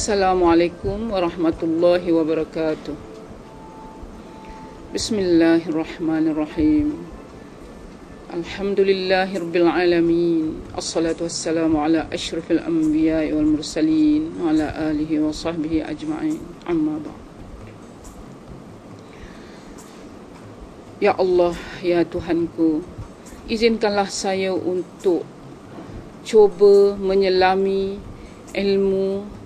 Assalamualaikum warahmatullahi wabarakatuh. Bismillahirrahmanirrahim. Alhamdulillahirabbil alamin. Assalatu wassalamu ala asyrafil anbiya'i wal mursalin wa ala alihi wa sahbihi ajma'in. Amma ba'd. Ya Allah, ya Tuhanku, izinkanlah saya untuk cuba menyelami ilmu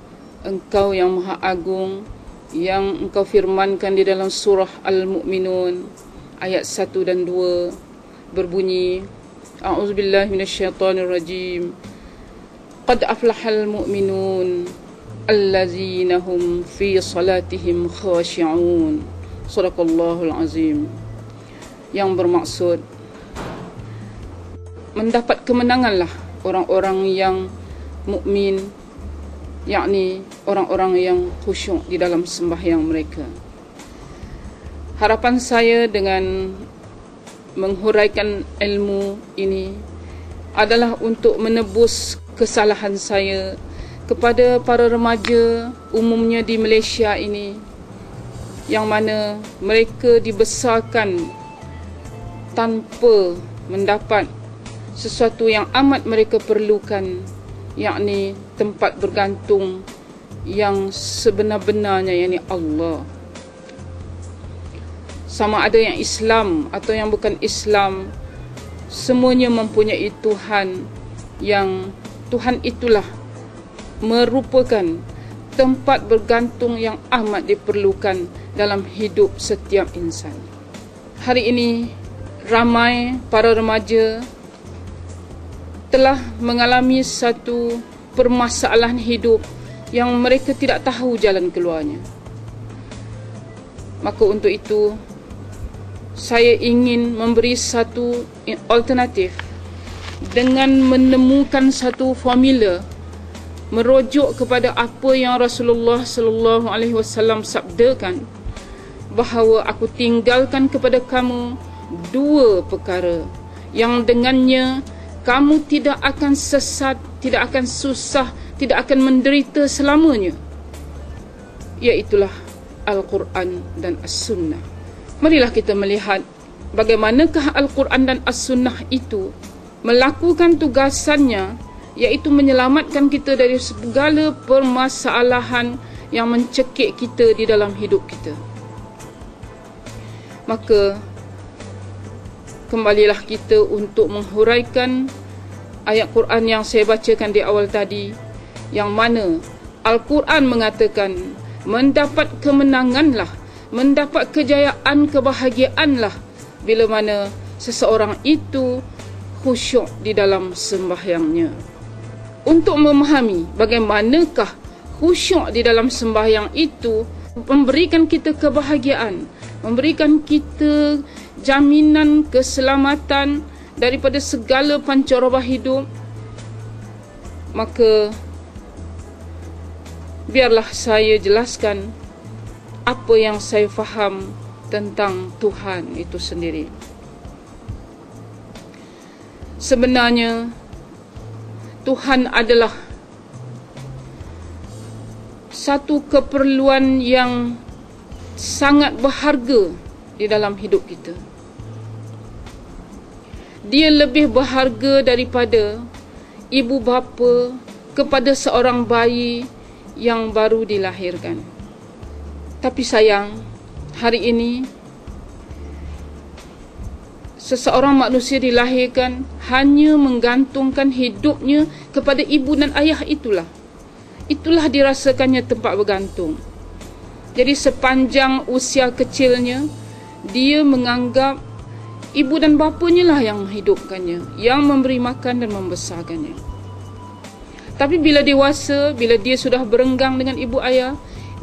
Engkau yang Maha Agung, yang Engkau firmankan di dalam surah Al-Mu'minun ayat 1 dan 2 berbunyi, A'udzubillahi minasyaitonirrajim. Qad aflahal mu'minun allazina hum fi salatihim khashi'un. Shadaqallahul azim. Yang bermaksud mendapat kemenanganlah orang-orang yang mukmin, yakni orang-orang yang khusyuk di dalam sembahyang mereka. Harapan saya dengan menghuraikan ilmu ini adalah untuk menebus kesalahan saya kepada para remaja umumnya di Malaysia ini, yang mana mereka dibesarkan tanpa mendapat sesuatu yang amat mereka perlukan, yakni tempat bergantung yang sebenar-benarnya, yakni Allah. Sama ada yang Islam atau yang bukan Islam, semuanya mempunyai Tuhan, yang Tuhan itulah merupakan tempat bergantung yang amat diperlukan dalam hidup setiap insan. Hari ini ramai para remaja telah mengalami satu permasalahan hidup yang mereka tidak tahu jalan keluarnya. Maka untuk itu, saya ingin memberi satu alternatif dengan menemukan satu formula merujuk kepada apa yang Rasulullah sallallahu alaihi wasallam sabdakan, bahawa aku tinggalkan kepada kamu dua perkara yang dengannya kamu tidak akan sesat, tidak akan susah, tidak akan menderita selamanya, iaitulah Al-Quran dan As-Sunnah. Marilah kita melihat bagaimanakah Al-Quran dan As-Sunnah itu melakukan tugasannya, iaitu menyelamatkan kita dari segala permasalahan yang mencekik kita di dalam hidup kita. Maka kembalilah kita untuk menghuraikan ayat Quran yang saya bacakan di awal tadi, yang mana Al-Quran mengatakan mendapat kemenanganlah, mendapat kejayaan, kebahagiaanlah bila mana seseorang itu khusyuk di dalam sembahyangnya. Untuk memahami bagaimanakah khusyuk di dalam sembahyang itu memberikan kita kebahagiaan, memberikan kita jaminan keselamatan daripada segala pancaroba hidup, maka biarlah saya jelaskan apa yang saya faham tentang Tuhan itu sendiri. Sebenarnya Tuhan adalah satu keperluan yang sangat berharga di dalam hidup kita. Dia lebih berharga daripada ibu bapa kepada seorang bayi yang baru dilahirkan. Tapi sayang, hari ini seseorang manusia dilahirkan hanya menggantungkan hidupnya kepada ibu dan ayah itulah. Itulah dirasakannya tempat bergantung. Jadi sepanjang usia kecilnya, dia menganggap ibu dan bapanya lah yang menghidupkannya, yang memberi makan dan membesarkannya. Tapi bila dewasa, bila dia sudah berenggang dengan ibu ayah,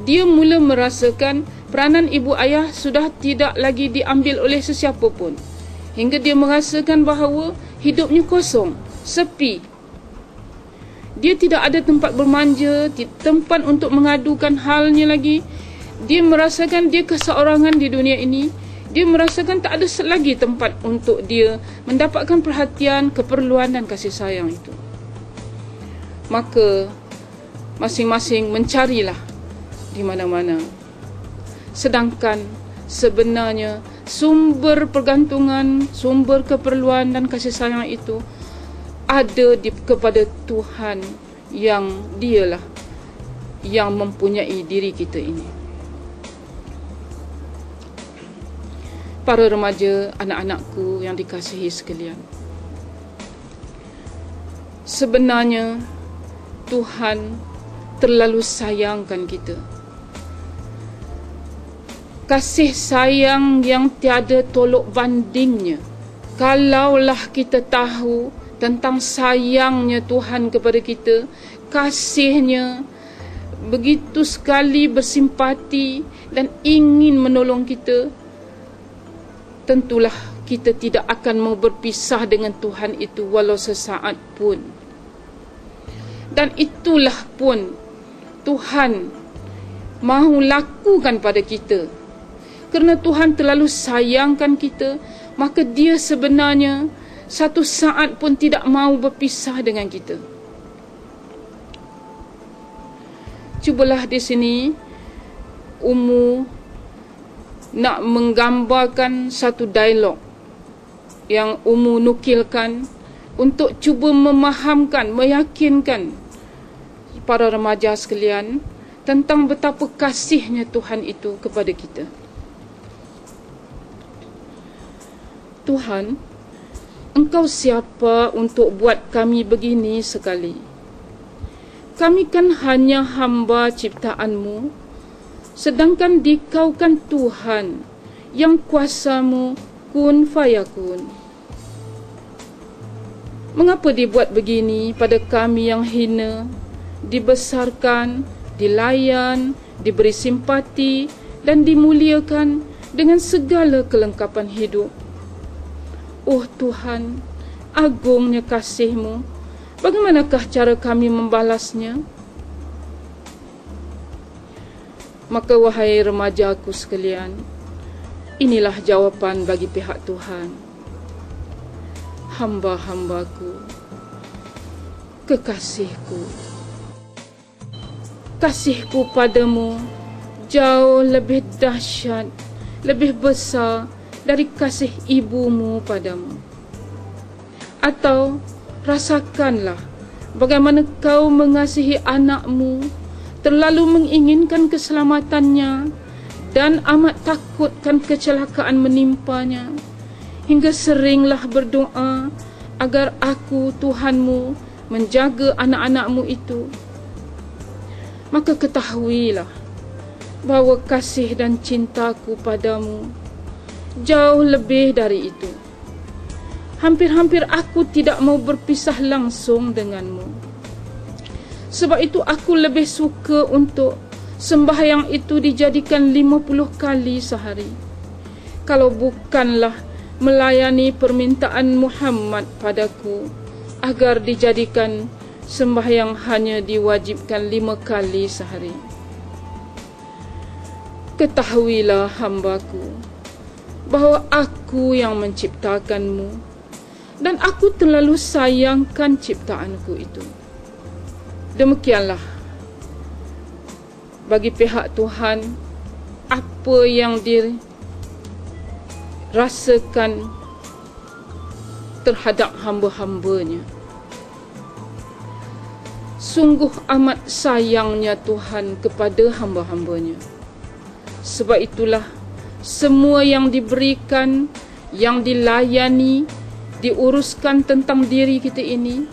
dia mula merasakan peranan ibu ayah sudah tidak lagi diambil oleh sesiapa pun, hingga dia merasakan bahawa hidupnya kosong, sepi. Dia tidak ada tempat bermanja, tempat untuk mengadukan halnya lagi. Dia merasakan dia keseorangan di dunia ini. Dia merasakan tak ada lagi tempat untuk dia mendapatkan perhatian, keperluan dan kasih sayang itu. Maka masing-masing mencarilah di mana-mana. Sedangkan sebenarnya sumber pergantungan, sumber keperluan dan kasih sayang itu ada kepada Tuhan yang Dialah yang mempunyai diri kita ini. Para remaja, anak-anakku yang dikasihi sekalian, sebenarnya Tuhan terlalu sayangkan kita. Kasih sayang yang tiada tolok bandingnya. Kalaulah kita tahu tentang sayangnya Tuhan kepada kita, kasihnya begitu sekali bersimpati dan ingin menolong kita, tentulah kita tidak akan mau berpisah dengan Tuhan itu walau sesaat pun. Dan itulah pun Tuhan mahu lakukan pada kita. Kerana Tuhan terlalu sayangkan kita, maka Dia sebenarnya satu saat pun tidak mahu berpisah dengan kita. Cubalah di sini Umu nak menggambarkan satu dialog yang Umu nukilkan untuk cuba memahamkan, meyakinkan para remaja sekalian tentang betapa kasihnya Tuhan itu kepada kita. Tuhan, Engkau siapa untuk buat kami begini sekali? Kami kan hanya hamba ciptaan-Mu, sedangkan Dikau kan Tuhan yang kuasa-Mu kun fayakun. Mengapa dibuat begini pada kami yang hina, dibesarkan, dilayan, diberi simpati dan dimuliakan dengan segala kelengkapan hidup? Oh Tuhan, agungnya kasih-Mu, bagaimanakah cara kami membalasnya? Maka wahai remajaku sekalian, inilah jawapan bagi pihak Tuhan. Hamba-hambaku, kekasihku, kasihku padamu jauh lebih dahsyat, lebih besar dari kasih ibumu padamu. Atau rasakanlah bagaimana kau mengasihi anakmu, terlalu menginginkan keselamatannya dan amat takutkan kecelakaan menimpanya, hingga seringlah berdoa agar aku, Tuhanmu, menjaga anak-anakmu itu. Maka ketahuilah bahawa kasih dan cintaku padamu jauh lebih dari itu. Hampir-hampir aku tidak mau berpisah langsung denganmu. Sebab itu aku lebih suka untuk sembahyang itu dijadikan 50 kali sehari, kalau bukanlah melayani permintaan Muhammad padaku agar dijadikan sembahyang hanya diwajibkan 5 kali sehari. Ketahuilah hambaku bahawa aku yang menciptakanmu dan aku terlalu sayangkan ciptaanku itu. Demikianlah bagi pihak Tuhan apa yang dirasakan terhadap hamba-hambanya. Sungguh amat sayangnya Tuhan kepada hamba-hambanya. Sebab itulah semua yang diberikan, yang dilayani, diuruskan tentang diri kita ini,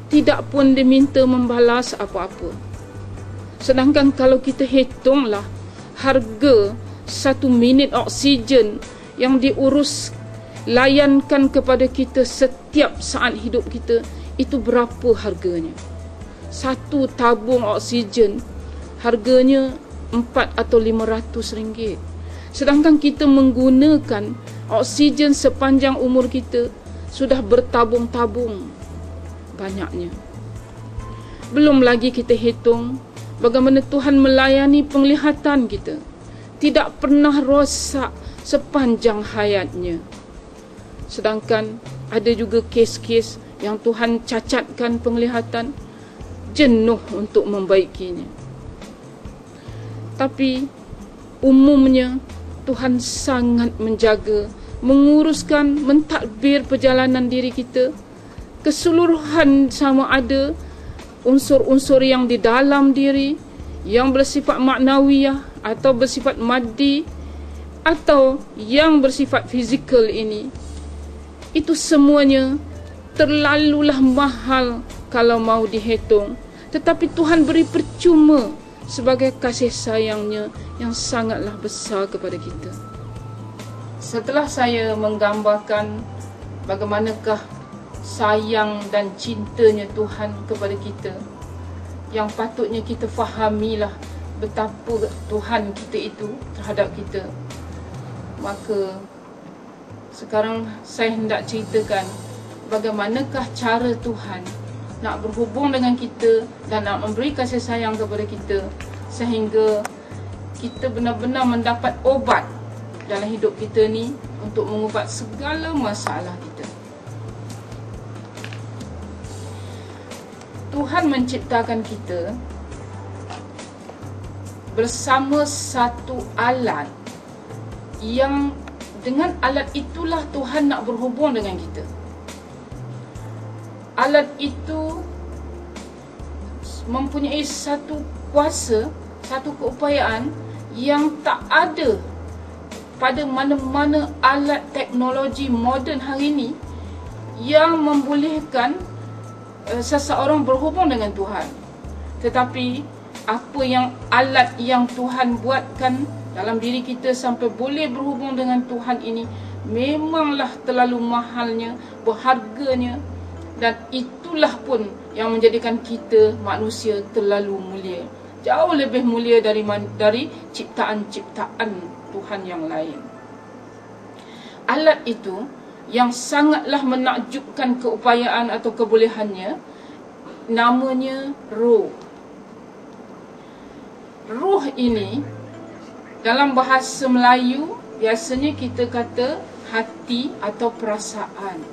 tidak pun diminta membalas apa-apa. Sedangkan kalau kita hitunglah harga 1 minit oksigen yang diurus, layankan kepada kita setiap saat hidup kita, itu berapa harganya? 1 tabung oksigen harganya 4 atau 500 ringgit. Sedangkan kita menggunakan oksigen sepanjang umur kita sudah bertabung-tabung banyaknya. Belum lagi kita hitung bagaimana Tuhan melayani penglihatan kita, tidak pernah rosak sepanjang hayatnya. Sedangkan ada juga kes-kes yang Tuhan cacatkan penglihatan, jenuh untuk membaikinya. Tapi umumnya Tuhan sangat menjaga, menguruskan, mentadbir perjalanan diri kita keseluruhan, sama ada unsur-unsur yang di dalam diri yang bersifat maknawiyah atau bersifat maddi atau yang bersifat fizikal ini. Itu semuanya terlalulah mahal kalau mau dihitung. Tetapi Tuhan beri percuma sebagai kasih sayangnya yang sangatlah besar kepada kita. Setelah saya menggambarkan bagaimanakah sayang dan cintanya Tuhan kepada kita, yang patutnya kita fahamilah betapa Tuhan kita itu terhadap kita, maka sekarang saya hendak ceritakan bagaimanakah cara Tuhan nak berhubung dengan kita dan nak memberi kasih sayang kepada kita, sehingga kita benar-benar mendapat obat dalam hidup kita ni untuk mengubat segala masalah kita. Tuhan menciptakan kita bersama satu alat, yang dengan alat itulah Tuhan nak berhubung dengan kita. Alat itu mempunyai satu kuasa, satu keupayaan yang tak ada pada mana-mana alat teknologi moden hari ini, yang membolehkan seseorang berhubung dengan Tuhan. Tetapi apa yang alat yang Tuhan buatkan dalam diri kita sampai boleh berhubung dengan Tuhan ini memanglah terlalu mahalnya, berharganya, dan itulah pun yang menjadikan kita manusia terlalu mulia, jauh lebih mulia dari ciptaan-ciptaan Tuhan yang lain. Alat itu yang sangatlah menakjubkan keupayaan atau kebolehannya, namanya roh. Roh ini dalam bahasa Melayu biasanya kita kata hati atau perasaan.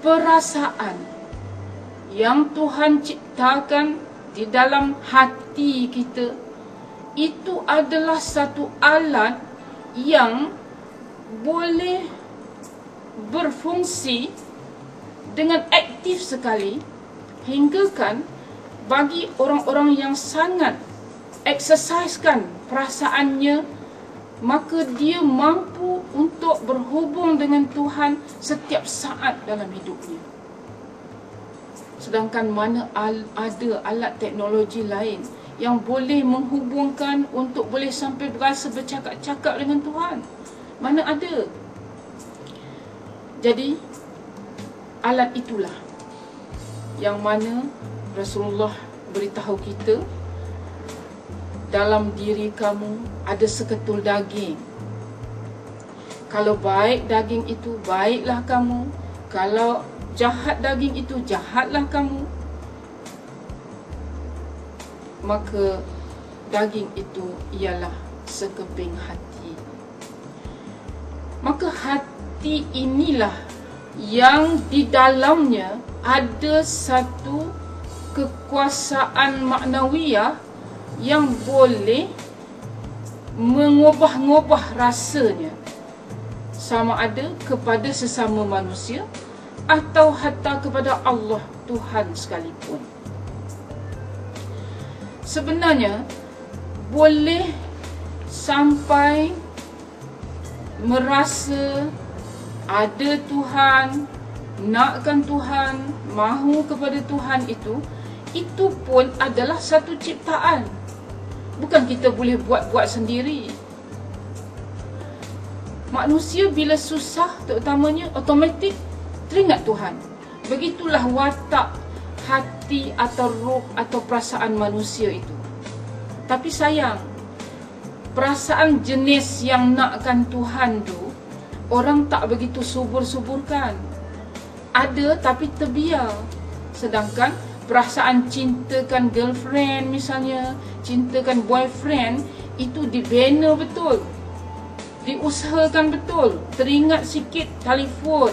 Perasaan yang Tuhan ciptakan di dalam hati kita itu adalah satu alat yang boleh berfungsi dengan aktif sekali, hinggakan bagi orang-orang yang sangat exercisekan perasaannya, maka dia mampu untuk berhubung dengan Tuhan setiap saat dalam hidupnya. Sedangkan mana ada alat teknologi lain yang boleh menghubungkan untuk boleh sampai berasa bercakap-cakap dengan Tuhan? Mana ada. Jadi alat itulah yang mana Rasulullah beritahu kita, dalam diri kamu ada seketul daging. Kalau baik daging itu, baiklah kamu. Kalau jahat daging itu, jahatlah kamu. Maka daging itu ialah sekeping hati. Maka hati inilah yang di dalamnya ada satu kekuasaan maknawiyah yang boleh mengubah-ngubah rasanya, sama ada kepada sesama manusia atau hatta kepada Allah Tuhan sekalipun. Sebenarnya boleh sampai merasa ada Tuhan, nakkan Tuhan, mahu kepada Tuhan, itu pun adalah satu ciptaan. Bukan kita boleh buat-buat sendiri. Manusia bila susah terutamanya automatik teringat Tuhan. Begitulah watak hati atau roh atau perasaan manusia itu. Tapi sayang, perasaan jenis yang nakkan Tuhan tu orang tak begitu subur-suburkan. Ada tapi terbiar. Sedangkan perasaan cintakan girlfriend misalnya, cintakan boyfriend, itu dibina betul, diusahakan betul, teringat sikit telefon,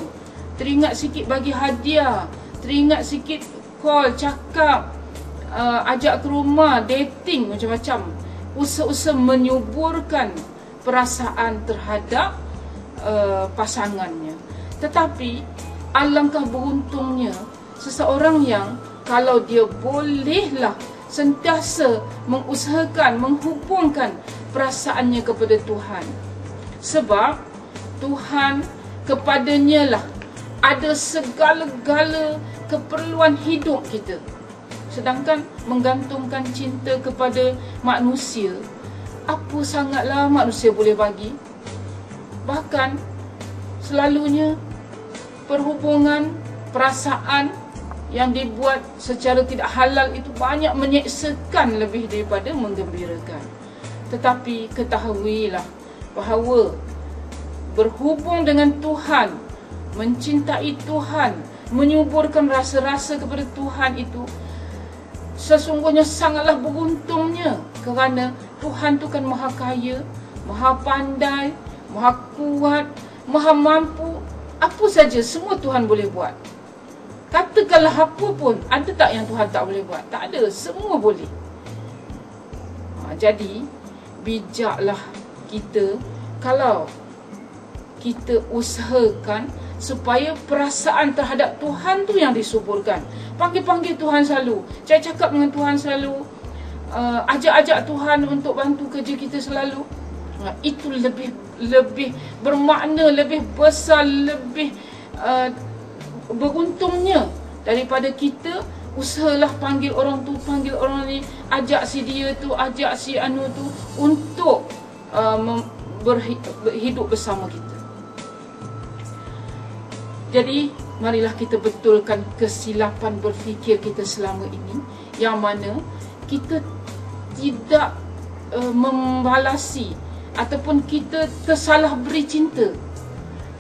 teringat sikit bagi hadiah, teringat sikit call, cakap, ajak ke rumah, dating, macam-macam. Usaha-usaha menyuburkan perasaan terhadap pasangannya. Tetapi alangkah beruntungnya seseorang yang kalau dia bolehlah sentiasa mengusahakan, menghubungkan perasaannya kepada Tuhan. Sebab Tuhan kepadanya lah ada segala-gala keperluan hidup kita. Sedangkan menggantungkan cinta kepada manusia, apa sangatlah manusia boleh bagi. Bahkan selalunya perhubungan, perasaan yang dibuat secara tidak halal itu banyak menyeksakan lebih daripada menggembirakan. Tetapi ketahuilah bahawa berhubung dengan Tuhan, mencintai Tuhan, menyuburkan rasa-rasa kepada Tuhan itu sesungguhnya sangatlah beruntungnya, kerana Tuhan tu kan maha kaya, maha pandai, maha kuat, maha mampu. Apa saja semua Tuhan boleh buat. Katakanlah apa pun, ada tak yang Tuhan tak boleh buat? Tak ada, semua boleh. Jadi bijaklah kita kalau kita usahakan supaya perasaan terhadap Tuhan tu yang disuburkan. Panggil-panggil Tuhan selalu, cakap dengan Tuhan selalu, ajak-ajak Tuhan untuk bantu kerja kita selalu. Itu lebih bermakna, lebih besar, lebih beruntungnya daripada kita usahalah panggil orang tu, panggil orang ni, ajak si dia tu, ajak si anu tu untuk berhidup bersama kita. Jadi marilah kita betulkan kesilapan berfikir kita selama ini, yang mana kita tidak membalasi ataupun kita tersalah beri cinta.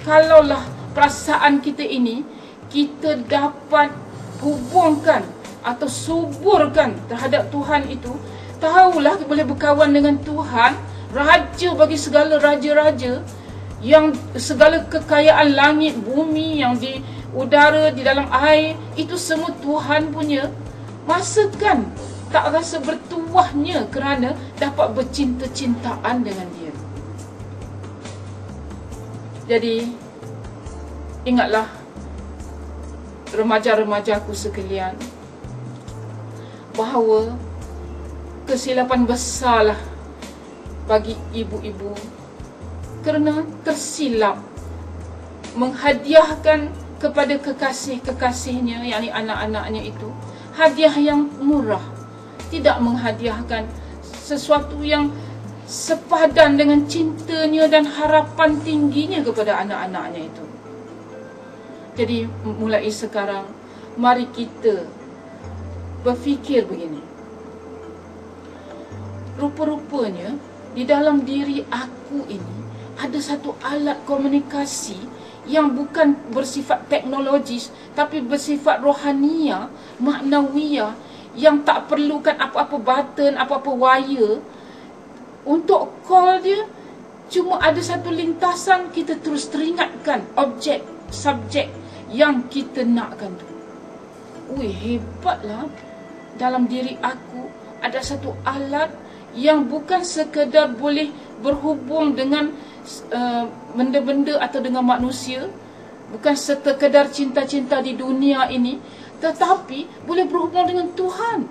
Kalaulah perasaan kita ini kita dapat hubungkan atau suburkan terhadap Tuhan itu, tahulah boleh berkawan dengan Tuhan, raja bagi segala raja-raja, yang segala kekayaan langit, bumi, yang di udara, di dalam air, itu semua Tuhan punya. Masakan tak rasa bertuahnya kerana dapat bercinta-cintaan dengan dia. Jadi ingatlah remaja-remajaku sekalian, bahawa kesilapan besarlah bagi ibu-ibu kerana tersilap menghadiahkan kepada kekasih-kekasihnya, yakni anak-anaknya itu, hadiah yang murah. Tidak menghadiahkan sesuatu yang sepadan dengan cintanya dan harapan tingginya kepada anak-anaknya itu. Jadi mulai sekarang, mari kita berfikir begini. Rupa-rupanya di dalam diri aku ini ada satu alat komunikasi yang bukan bersifat teknologis, tapi bersifat rohania, maknawiyah, yang tak perlukan apa-apa button, apa-apa wire. Untuk call dia, cuma ada satu lintasan, kita terus teringatkan objek, subjek yang kita nakkan tu. Hebatlah, dalam diri aku ada satu alat yang bukan sekadar boleh berhubung dengan benda-benda atau dengan manusia, bukan sekadar cinta-cinta di dunia ini, tetapi boleh berhubung dengan Tuhan.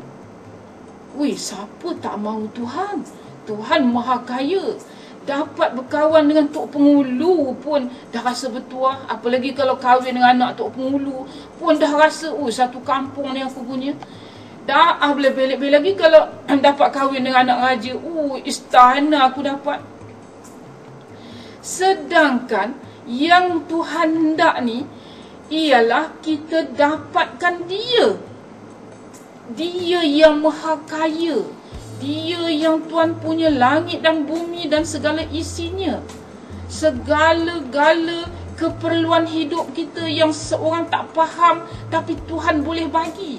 Siapa tak mahu Tuhan? Tuhan maha kaya. Dapat berkawan dengan Tok Pengulu pun dah rasa bertuah. Apalagi kalau kahwin dengan anak Tok Pengulu pun dah rasa, satu kampung ni aku punya. Dah lebih-lebih lagi kalau dapat kahwin dengan anak raja, istana aku dapat. Sedangkan yang Tuhan hendak ni ialah kita dapatkan dia. Dia yang maha kaya. Dia yang Tuhan punya langit dan bumi dan segala isinya. Segala-gala keperluan hidup kita yang seorang tak faham, tapi Tuhan boleh bagi.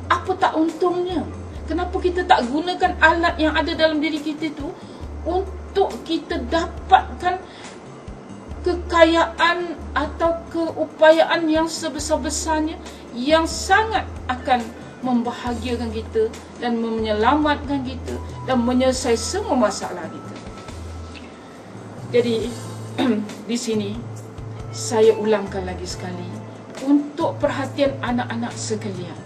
Apa tak untungnya? Kenapa kita tak gunakan alat yang ada dalam diri kita tu untuk kita dapatkan kekayaan atau keupayaan yang sebesar-besarnya yang sangat akan membahagiakan kita dan menyelamatkan kita dan menyelesaikan semua masalah kita. Jadi di sini saya ulangkan lagi sekali untuk perhatian anak-anak sekalian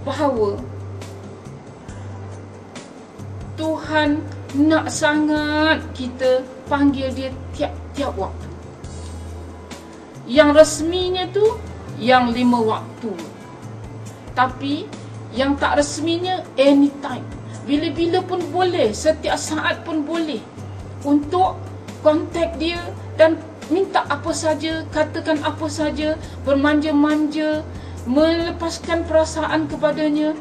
bahawa Tuhan nak sangat kita panggil dia tiap-tiap waktu. Yang resminya tu yang 5 waktu. Tapi yang tak resminya anytime. Bila-bila pun boleh, setiap saat pun boleh untuk kontak dia dan minta apa saja, katakan apa saja, bermanja-manja, melepaskan perasaan kepadanya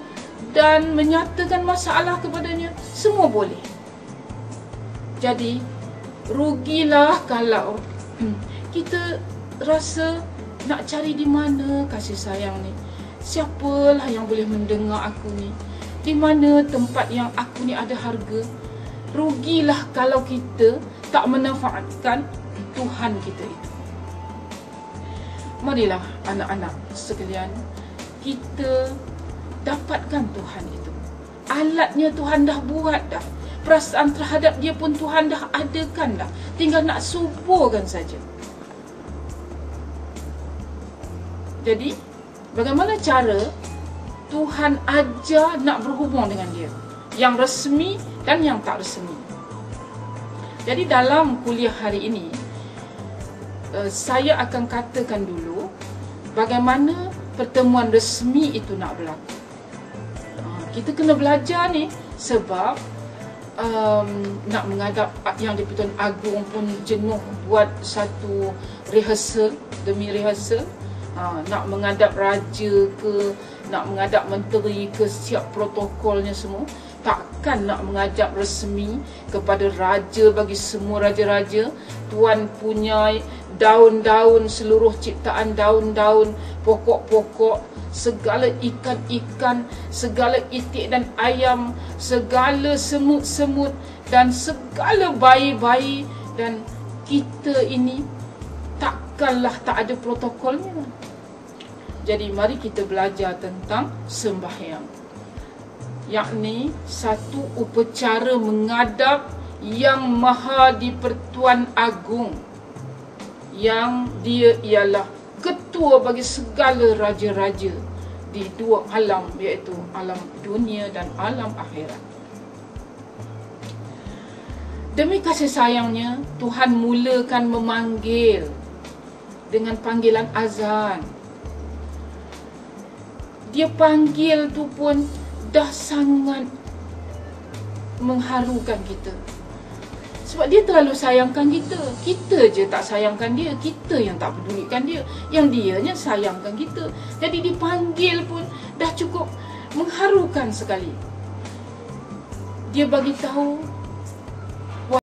dan menyatakan masalah kepadanya, semua boleh. Jadi rugilah kalau kita rasa nak cari di mana kasih sayang ni. Siapalah yang boleh mendengar aku ni? Di mana tempat yang aku ni ada harga? Rugilah kalau kita tak memanfaatkan Tuhan kita itu. Marilah anak-anak sekalian, kita dapatkan Tuhan itu. Alatnya Tuhan dah buat dah. Perasaan terhadap dia pun Tuhan dah adakan dah. Tinggal nak suburkan saja. Jadi, bagaimana cara Tuhan ajar nak berhubung dengan dia? Yang resmi dan yang tak resmi. Jadi dalam kuliah hari ini, saya akan katakan dulu bagaimana pertemuan resmi itu nak berlaku. Kita kena belajar ni sebab nak menghadap Yang di-Pertuan Agong pun jenuh buat satu rehearsal demi rehearsal. Nak menghadap raja ke, nak menghadap menteri ke, siap protokolnya semua. Takkan nak menghadap resmi kepada raja bagi semua raja-raja. Tuan punya daun-daun, seluruh ciptaan daun-daun, pokok-pokok, segala ikan-ikan, segala itik dan ayam, segala semut-semut dan segala bayi-bayi, dan kita ini takkanlah tak ada protokolnya. Jadi mari kita belajar tentang sembahyang, yakni satu upacara menghadap Yang Maha di-Pertuan Agong, yang dia ialah ketua bagi segala raja-raja di dua alam, iaitu alam dunia dan alam akhirat. Demi kasih sayangnya, Tuhan mulakan memanggil dengan panggilan azan. Dia panggil tu pun dah sangat mengharukan kita. Sebab dia terlalu sayangkan kita. Kita je tak sayangkan dia. Kita yang tak pedulikan dia. Yang dianya sayangkan kita. Jadi dipanggil pun dah cukup mengharukan sekali. Dia bagi tahu